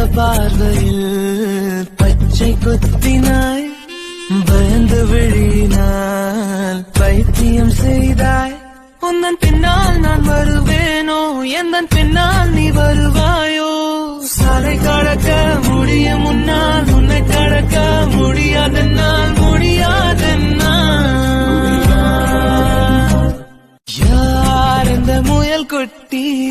பார்வையில் பச்சை குத்தினாய், பயந்து விழினால் பைத்தியம் செய்தாய். உந்தன் பின்னால் நான் வருவேனோ, எந்தன் பின்னால் நீ வருவாயோ? சாலை கடக்க முடியும் முன்னால் உன்னை கடக்க முடியாதென்னால் முடியாதென்னால். யார் இந்த முயல் குட்டி?